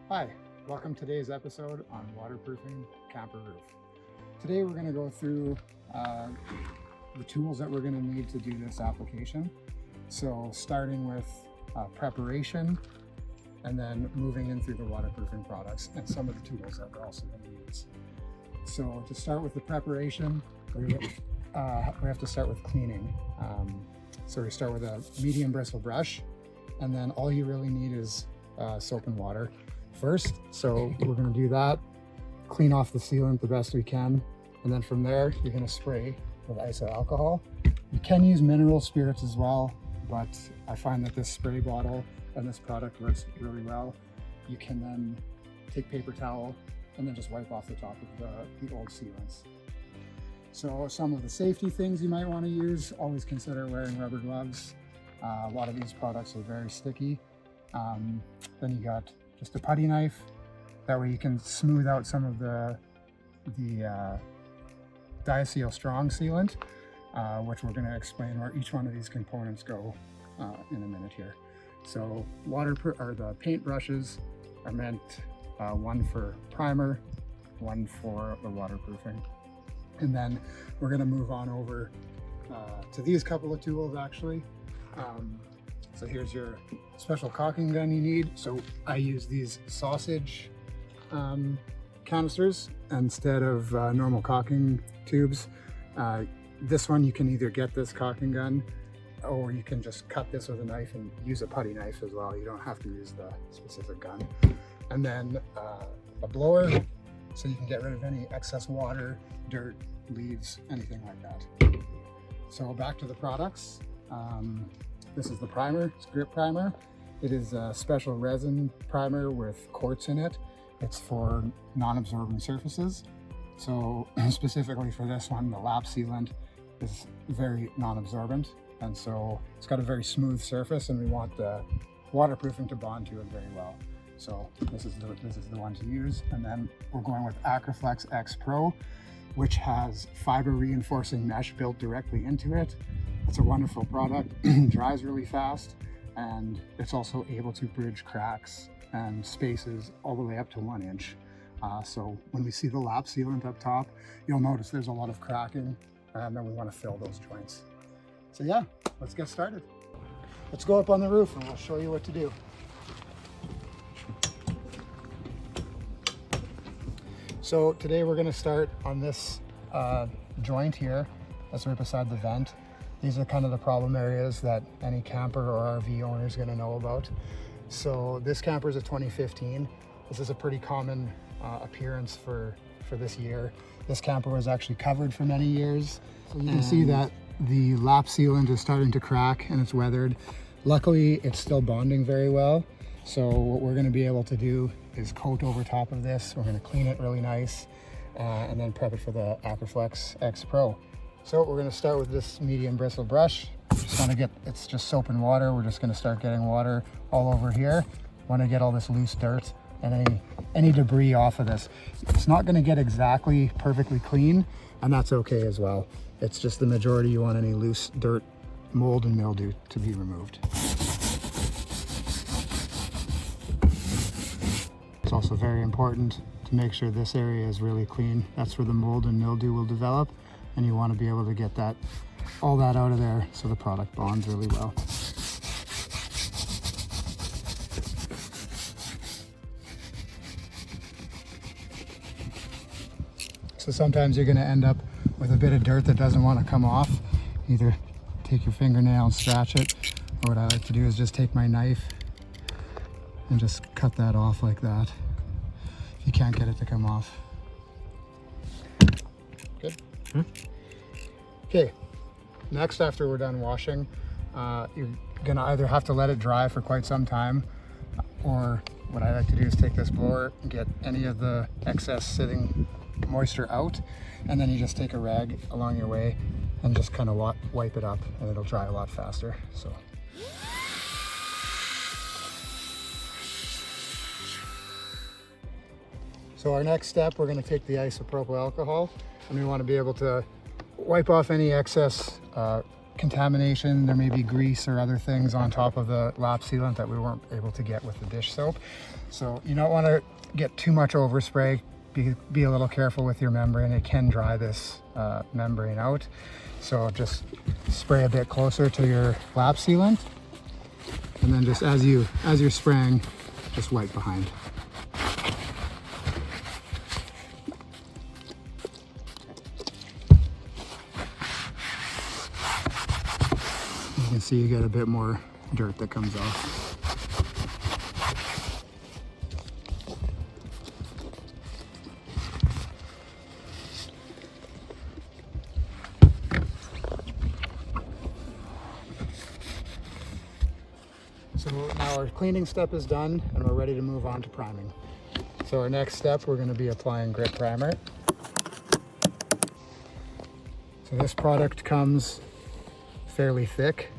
Hi, welcome to today's episode on waterproofing camper roof. Today we're going to go through the tools that we're going to need to do this application. So starting with preparation and then moving in through the waterproofing products and some of the tools that we're also going to use. So to start with the preparation, we have to start with cleaning. So we start with a medium bristle brush, and then all you really need is soap and water first. So we're going to do that, clean off the sealant the best we can, and then from there you're going to spray with iso alcohol. You can use mineral spirits as well, but I find that this spray bottle and this product works really well. You can then take paper towel and then just wipe off the top of the old sealants. So some of the safety things you might want to use, always consider wearing rubber gloves. A lot of these products are very sticky. Then you got just a putty knife. That way you can smooth out some of the Diasel Strong sealant, which we're going to explain where each one of these components go in a minute here. So the paint brushes are meant one for primer, one for the waterproofing. And then we're going to move on over to these couple of tools actually. So here's your special caulking gun you need. So I use these sausage canisters instead of normal caulking tubes. This one you can either get this caulking gun or you can just cut this with a knife and use a putty knife as well. You don't have to use the specific gun. And then a blower, so you can get rid of any excess water, dirt, leaves, anything like that. So back to the products. This is the primer, it's grip primer. It is a special resin primer with quartz in it. It's for non-absorbent surfaces. So specifically for this one, the lap sealant is very non-absorbent. And so it's got a very smooth surface and we want the waterproofing to bond to it very well. So this is the one to use. And then we're going with Acriflex X Pro, which has fiber reinforcing mesh built directly into it. It's a wonderful product, dries really fast, and it's also able to bridge cracks and spaces all the way up to 1 inch. So when we see the lap sealant up top, you'll notice there's a lot of cracking, and then we want to fill those joints. So yeah, let's get started. Let's go up on the roof and we'll show you what to do. So today we're going to start on this joint here that's right beside the vent. These are kind of the problem areas that any camper or RV owner is going to know about. So this camper is a 2015. This is a pretty common appearance for this year. This camper was actually covered for many years. So you can see that the lap sealant is starting to crack and it's weathered. Luckily, it's still bonding very well. So what we're going to be able to do is coat over top of this. We're going to clean it really nice and then prep it for the Acriflex X Pro. So we're going to start with this medium bristle brush. Just want to get, it's just soap and water. We're just going to start getting water all over here. Want to get all this loose dirt and any debris off of this. It's not going to get exactly perfectly clean, and that's okay as well. It's just the majority you want any loose dirt, mold and mildew to be removed. It's also very important to make sure this area is really clean. That's where the mold and mildew will develop, and you want to be able to get all that out of there so the product bonds really well. So sometimes you're going to end up with a bit of dirt that doesn't want to come off. Either take your fingernail and scratch it, or what I like to do is just take my knife and just cut that off like that if you can't get it to come off. Good? Okay, next, after we're done washing, you're gonna either have to let it dry for quite some time, or what I like to do is take this blower and get any of the excess sitting moisture out, and then you just take a rag along your way and just kind of wipe it up, and it'll dry a lot faster. So our next step, we're going to take the isopropyl alcohol, and we want to be able to wipe off any excess contamination. There may be grease or other things on top of the lap sealant that we weren't able to get with the dish soap. So you don't want to get too much overspray. Be a little careful with your membrane. It can dry this membrane out. So just spray a bit closer to your lap sealant, and then just as you're spraying, just wipe behind. You can see you get a bit more dirt that comes off. So now our cleaning step is done and we're ready to move on to priming. So our next step, we're going to be applying grit primer. So this product comes fairly thick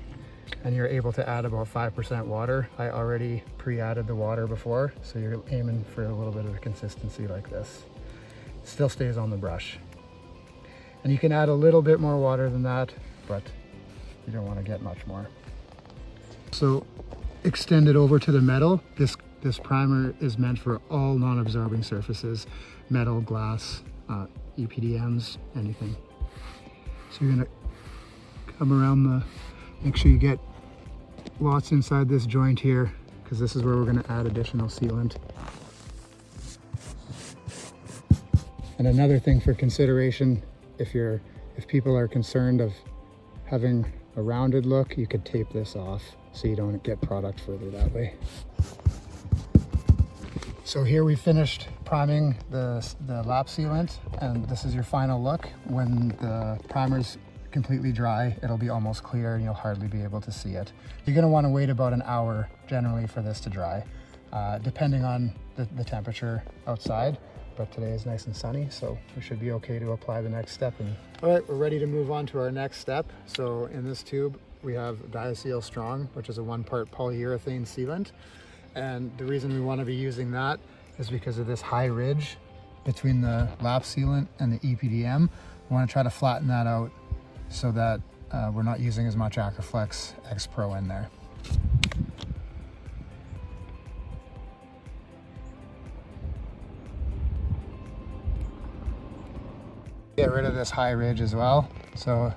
and you're able to add about 5% water. I already pre-added the water before, so you're aiming for a little bit of a consistency like this. It still stays on the brush. And you can add a little bit more water than that, but you don't want to get much more. So extend it over to the metal. This primer is meant for all non-absorbing surfaces, metal, glass, EPDMs, anything. So you're gonna come around make sure you get lots inside this joint here, because this is where we're gonna add additional sealant. And another thing for consideration, if people are concerned of having a rounded look, you could tape this off so you don't get product further that way. So here we finished priming the lap sealant, and this is your final look. When the primer's completely dry, it'll be almost clear and you'll hardly be able to see it. You're going to want to wait about an hour generally for this to dry, depending on the temperature outside. But today is nice and sunny, so we should be okay to apply the next step. All right, we're ready to move on to our next step. So in this tube, we have Diasel Strong, which is a 1-part polyurethane sealant. And the reason we want to be using that is because of this high ridge between the lap sealant and the EPDM. We want to try to flatten that out so that we're not using as much Acriflex X Pro in there. Get rid of this high ridge as well. So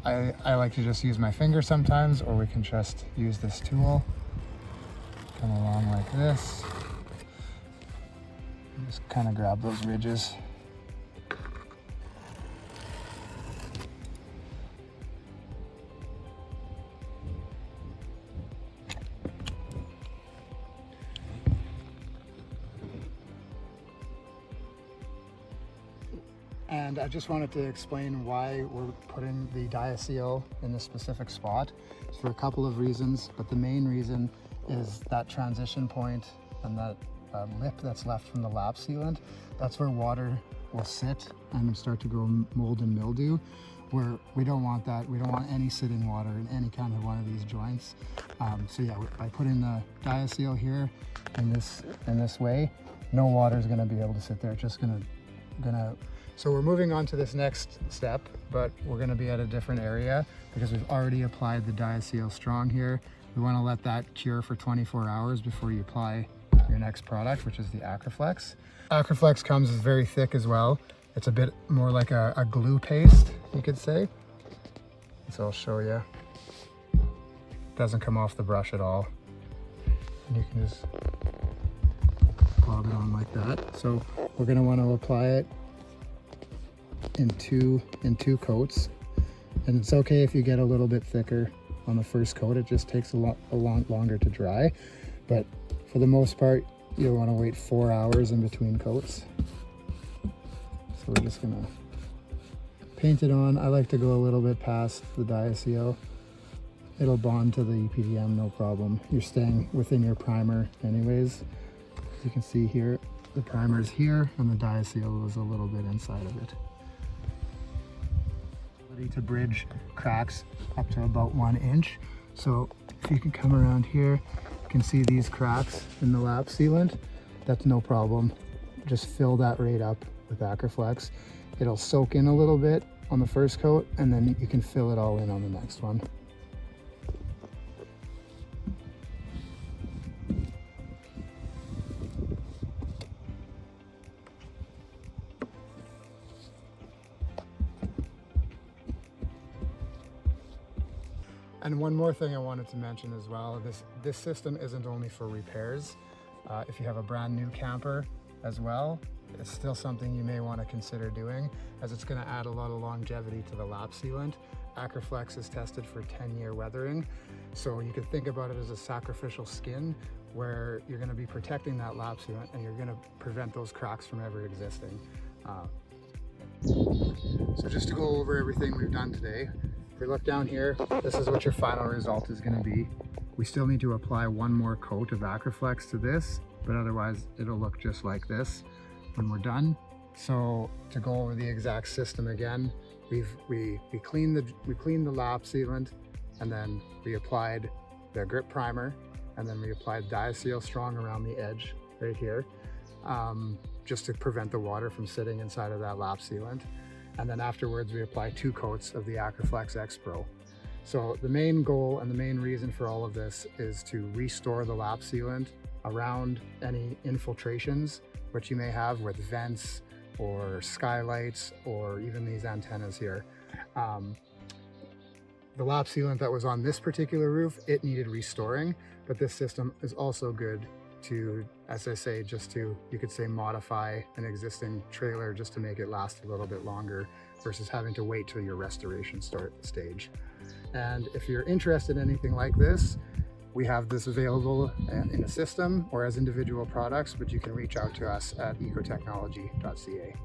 I like to just use my finger sometimes, or we can just use this tool. Come along like this. And just kind of grab those ridges. And I just wanted to explain why we're putting the Diasel in this specific spot. It's for a couple of reasons, but the main reason is that transition point and that lip that's left from the lap sealant. That's where water will sit and start to grow mold and mildew, where we don't want that. We don't want any sitting water in any kind of one of these joints. So yeah, by putting the Diasel here in this way, no water is going to be able to sit there. It's just gonna. So we're moving on to this next step, but we're going to be at a different area because we've already applied the Diasel Strong here. We want to let that cure for 24 hours before you apply your next product, which is the Acriflex. Acriflex comes very thick as well. It's a bit more like a glue paste, you could say. So I'll show you. It doesn't come off the brush at all. And you can just glob it on like that. So we're going to want to apply it in two coats, and it's okay if you get a little bit thicker on the first coat. It just takes a lot longer to dry, but for the most part you'll want to wait 4 hours in between coats. So we're just gonna paint it on. I like to go a little bit past the Diasel. It'll bond to the EPDM, no problem. You're staying within your primer anyways. As you can see here, the primer's here and the Diasel is a little bit inside of it. To bridge cracks up to about 1 inch. So if you can come around here, you can see these cracks in the lap sealant. That's no problem. Just fill that right up with Acriflex. It'll soak in a little bit on the first coat, and then you can fill it all in on the next one. And one more thing I wanted to mention as well, this system isn't only for repairs. If you have a brand new camper as well, it's still something you may want to consider doing, as it's going to add a lot of longevity to the lap sealant. Acriflex is tested for 10-year weathering, so you could think about it as a sacrificial skin where you're going to be protecting that lap sealant and you're going to prevent those cracks from ever existing. So just to go over everything we've done today, if we look down here, this is what your final result is going to be. We still need to apply one more coat of Acriflex to this, but otherwise it'll look just like this when we're done. So to go over the exact system again, we cleaned the lap sealant, and then we applied the grip primer, and then we applied Diasel Strong around the edge right here, just to prevent the water from sitting inside of that lap sealant. And then afterwards we apply 2 coats of the Acriflex X Pro. So the main goal and the main reason for all of this is to restore the lap sealant around any infiltrations which you may have with vents or skylights or even these antennas here. The lap sealant that was on this particular roof, it needed restoring, but this system is also good to, as I say, just to, you could say, modify an existing trailer just to make it last a little bit longer versus having to wait till your restoration stage. And if you're interested in anything like this, we have this available in a system or as individual products, but you can reach out to us at ecotechnology.ca.